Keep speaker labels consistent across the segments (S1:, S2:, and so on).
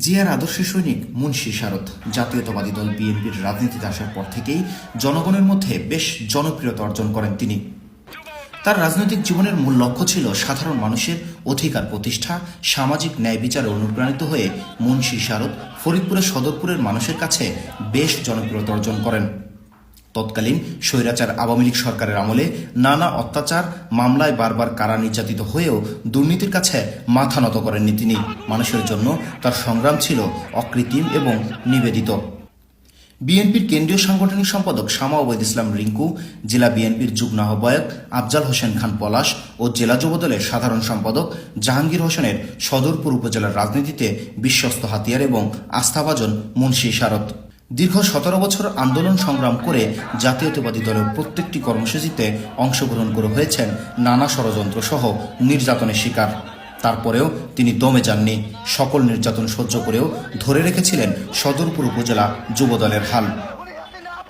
S1: জিয়ার আদর্শের সৈনিক মুন্সী শারদ জাতীয়তাবাদী দল বিএনপির রাজনীতিতে আসার পর থেকেই জনগণের মধ্যে বেশ জনপ্রিয়তা অর্জন করেন তিনি। তার রাজনৈতিক জীবনের মূল লক্ষ্য ছিল সাধারণ মানুষের অধিকার প্রতিষ্ঠা, সামাজিক ন্যায় বিচারে অনুপ্রাণিত হয়ে মুন্সী শারদ ফরিদপুরের সদরপুরের মানুষের কাছে বেশ জনপ্রিয়তা অর্জন করেন। তৎকালীন স্বৈরাচার আওয়ামী লীগ সরকারের আমলে নানা অত্যাচার মামলায় বারবার কারা নির্যাতিত হয়েও দুর্নীতির কাছে মাথা নত করেননি তিনি। মানুষের জন্য তার সংগ্রাম ছিল অকৃত্রিম এবং নিবেদিত। বিএনপির কেন্দ্রীয় সাংগঠনিক সম্পাদক শামা ওবায়দ ইসলাম রিঙ্কু, জেলা বিএনপির যুগ্ম আহ্বায়ক আফজাল হোসেন খান পলাশ ও জেলা যুবদলের সাধারণ সম্পাদক জাহাঙ্গীর হোসেনের সদরপুর উপজেলার রাজনীতিতে বিশ্বস্ত হাতিয়ার এবং আস্থাভাজন মুন্সী শারদ। দীর্ঘ 17 বছর আন্দোলন সংগ্রাম করে জাতীয়তাবাদী দলের প্রত্যেকটি কর্মসূচিতে অংশগ্রহণ করে হয়েছেন নানা ষড়যন্ত্র সহ নির্যাতনের শিকার। তারপরেও তিনি দমে যাননি। সকল নির্যাতন সহ্য করেও ধরে রেখেছিলেন সদরপুর উপজেলা যুবদলের হাল।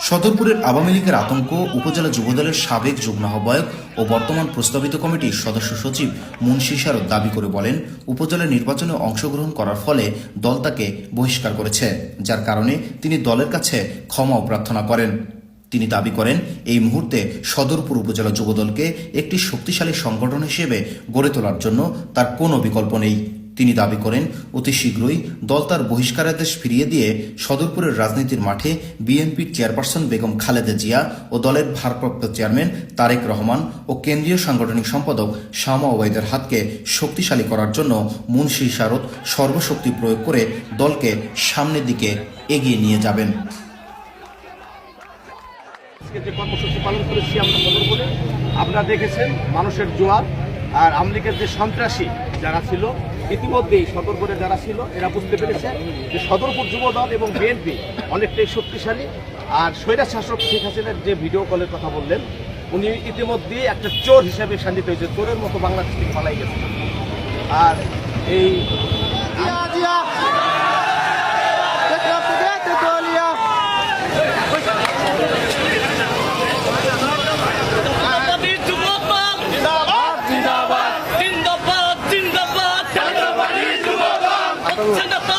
S1: সদরপুরের আওয়ামী লীগের আতঙ্ক উপজেলা যুবদলের সাবেক যুগ্ম আহ্বায়ক ও বর্তমান প্রস্তাবিত কমিটির সদস্য সচিব মুন্সী শারদ দাবি করে বলেন, উপজেলা নির্বাচনে অংশগ্রহণ করার ফলে দল তাকে বহিষ্কার করেছে, যার কারণে তিনি দলের কাছে ক্ষমাও প্রার্থনা করেন। তিনি দাবি করেন, এই মুহূর্তে সদরপুর উপজেলা যুবদলকে একটি শক্তিশালী সংগঠন হিসেবে গড়ে তোলার জন্য তার কোনো বিকল্প নেই। তিনি দাবি করেন, অতি শীঘ্রই দল তার বহিষ্কারাদেশ ফিরিয়ে দিয়ে সদরপুরের রাজনীতির মাঠে বিএনপির চেয়ারপারসন বেগম খালেদা জিয়া ও দলের ভারপ্রাপ্ত চেয়ারম্যান তারেক রহমান ও কেন্দ্রীয় সাংগঠনিক সম্পাদক শামা ওবায়দের হাতকে শক্তিশালী করার জন্য মুন্সী শারদ সর্বশক্তি প্রয়োগ করে দলকে সামনের দিকে এগিয়ে নিয়ে যাবেন।
S2: যে কর্মসূচি পালন করেছি আমরা সদরপুরে, আপনারা দেখেছেন মানুষের জোয়ার। আর আওয়ামী লীগের যে সন্ত্রাসী যারা ছিল, ইতিমধ্যেই সদরপুরে যারা ছিল এরা বুঝতে পেরেছে যে সদরপুর যুবদল এবং বিএনপি অনেকটাই শক্তিশালী। আর স্বৈরাজ শাসক শেখ হাসিনার যে ভিডিও কলের কথা বললেন, উনি ইতিমধ্যেই একটা চোর হিসাবে শান্তিত হয়েছে, চোরের মতো বাংলাদেশ থেকে পালাই গেছে। আর এই
S3: জিন্দাবাদ জিন্দাবাদ